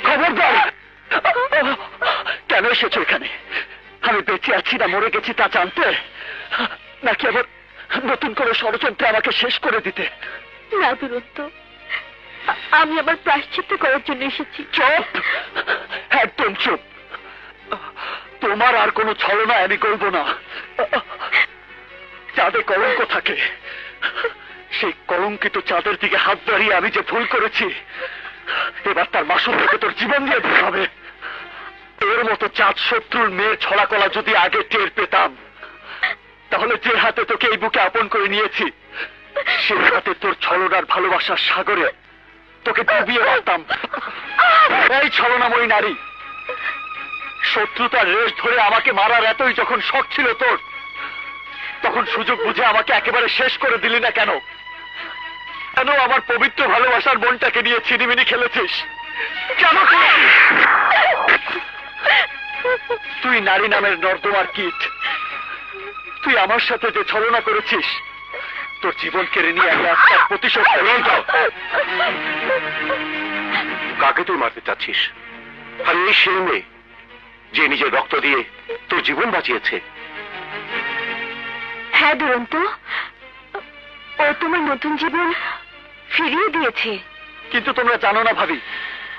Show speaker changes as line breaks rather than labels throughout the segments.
খবরদার! কেন এসেছো এখানে? আমি বেঁচে আছি না মরে গেছি তা জানতে, নাকি আবার নতুন করে ষড়যন্ত্রে আমাকে শেষ করে দিতে?
না দুরন্ত, আমি আবার প্রায়শ্চিত্ত করার জন্য এসেছি।
চুপ, একদম চুপ। তোমার আর কোনো ছলনা আমি করব না। চাঁদে কলঙ্ক থাকে, সেই কলঙ্কিত চাঁদের দিকে হাত বাড়িয়ে আমি যে ভুল করেছি, এবার তার মাসুল থেকে তোর জীবন দিয়ে দিতে হবে। এর মতো চাঁদ শত্রুর মেয়ের ছলা কলা যদি আগে টের পেতাম, তাহলে যে হাতে তোকে এই বুকে আপন করে নিয়েছি, সেই হাতে তোর ছলনার ভালোবাসার সাগরে তোকে ডুবিয়ে রাখতাম। এই ছলনাময়ী নারী, শত্রুতার রেশ ধরে আমাকে মারার এতই যখন শখ ছিল তোর, তখন সুযোগ বুঝে আমাকে একেবারে শেষ করে দিলি না কেন? কেন আমার পবিত্র ভালোবাসার মনটাকে নিয়ে ছিনিমিনি খেলেছিস? কেন? তুই নারী নামের নর্দমার কীট, তুই আমার সাথে যে ছলনা করেছিস, তোর জীবন কেড়ে নিয়ে আমি আজকাল প্রতিশোধ গ্রহণ কর।
কাকে তুই মারতে চাচ্ছিস? আর এই সেই মেয়ে যে নিজের রক্ত দিয়ে তোর জীবন বাঁচিয়েছে।
হ্যাঁ দুরন্ত, ও তোমার নতুন জীবন ফিরিয়ে দিয়েছে।
কিন্তু তোমরা জানো না ভাবি,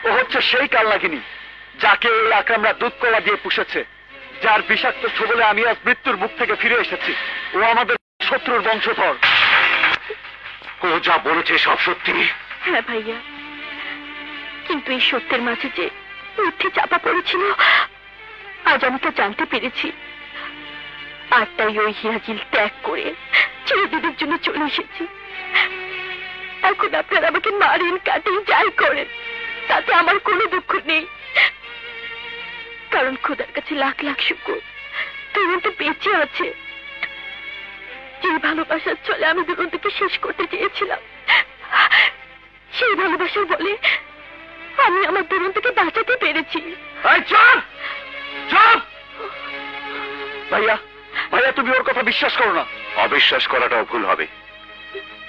ও হচ্ছে সেই কালনাগিনী যাকে ওই আকরামরা দুধ কলা দিয়ে পুষেছে, যার বিষাক্ত ছোবলে আমি আজ মৃত্যুর মুখ থেকে ফিরে এসেছি। ও আমাদের শত্রুর বংশধর।
ও যা বলেছে সব সত্যি।
হ্যাঁ ভাইয়া, কিন্তু এই সত্যের মাঝে যে মিথ্যে চাপা পড়েছিল, আজ আমি তা জানতে পেরেছি। আর তাই ওই হিরাজিল ত্যাগ করে চিরদিনের জন্য চলে এসেছি। এখন আপনারা আমাকে মারেন, কাটেন, যাই করেন, তাতে আমার কোনো দুঃখ নেই, কারণ খোদার কাছে লাখ লাখ শুকর দুরন্ত বেঁচে আছে। যে ভালোবাসার চলে আমি দুরন্তকে শেষ করতে চেয়েছিলাম, সেই ভালোবাসার বলে আমি আমার দুরন্তকে বাঁচাতে পেরেছি।
ভাইয়া, ভাইয়া, তুমি ওর কথা বিশ্বাস করো না।
অবিশ্বাস করাটাও ভুল হবে,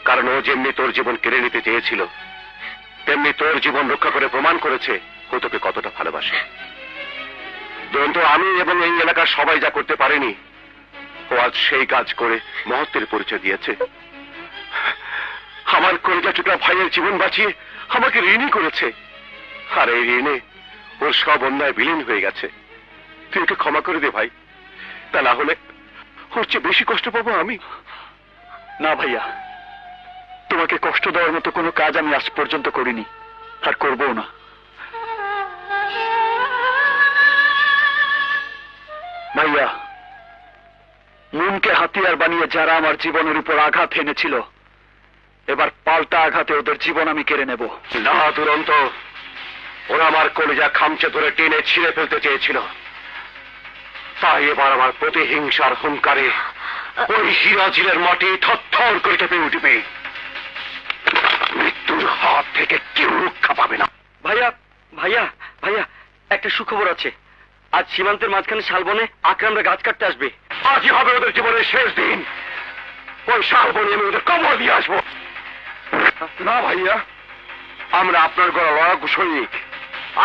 কারণ ও যেমনি তোর জীবন কেড়ে নিতে চেয়েছিল, তেমনি তোর জীবন রক্ষা করে প্রমাণ করেছে ও তোকে কতটা ভালোবাসে। দুরন্ত, আমি এবং এই এলাকার সবাই যা করতে পারেনি, ও আজ সেই কাজ করে মহত্বের পরিচয় দিয়েছে। আমার কলিজা টুকরা ভাইয়ের জীবন বাঁচিয়ে আমাকে ঋণী করেছে, আর এই ঋণে ওর সব অন্যায় বিলীন হয়ে গেছে। তুই ওকে ক্ষমা করে দে ভাই, তা না হলে ওর চেয়ে বেশি কষ্ট পাবো আমি।
না ভাইয়া, তোমাকে কষ্ট দেওয়ার মতো কোনো কাজ আমি আজ পর্যন্ত করিনি, আর করবো না। ভাইয়া, মনকে হাতিয়ার বানিয়ে যারা আমার জীবনের উপর আঘাত এনেছিল, এবার পাল্টা আঘাতে ওদের জীবন আমি কেড়ে নেব।
না দুরন্ত, ওরা আমার কলিজা খামচে ধরে টেনে ছিঁড়ে ফেলতে চেয়েছিল, তাই এবার আমার প্রতিহিংসার হুঙ্কারে ওই হিরাজিলের মাটি থরথর করে কেঁপে উঠবে। মৃত্যুর হাত থেকে কেউ রক্ষা পাবে না।
ভাইয়া, ভাইয়া, ভাইয়া, একটা সুখবর আছে। আজ সীমান্তের মাঝখানে শালবনে আকরামরা গাছ কাটতে আসবে।
আজই হবে ওদের জীবনের শেষ দিন। ওই শালবনে আমি ওদের কবর দিয়ে আসবো। না ভাইয়া, আমরা আপনার গড়া লড়াকু সৈনিক।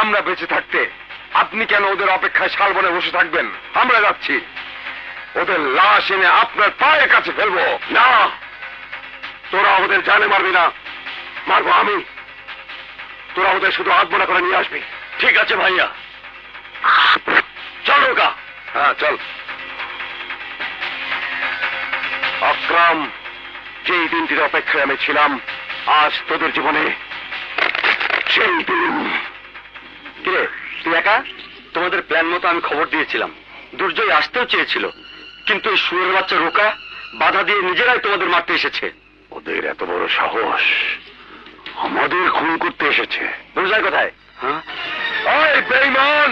আমরা বেঁচে থাকতে আপনি কেন ওদের অপেক্ষায় শালবনে বসে থাকবেন? আমরা যাচ্ছি, ওদের লাশ এনে আপনার পায়ের কাছে ফেলবো। না, তোরা ওদের জানে মারবি না, মারবো আমি। তোরা ওদের শুধু আত্মনা করে নিয়ে আসবি।
ঠিক আছে ভাইয়া,
চল রোকা। হ্যাঁ চল। আকরাম, যেই দিনটির অপেক্ষায় আমি ছিলাম, আজ তোদের জীবনে সেই দিন।
কিরে তুই একা? তোমাদের প্ল্যান মতো আমি খবর দিয়েছিলাম, দুর্জয় আসতেও চেয়েছিল, কিন্তু এই শুয়োরের বাচ্চা রোকা বাধা দিয়ে নিজেরাই তোমাদের মারতে এসেছে।
ওদের এত বড় সাহস, আমাদের খুন করতে এসেছে।
দুর্জয় কোথায়? হ্যাঁ,
ওই বেঈমান!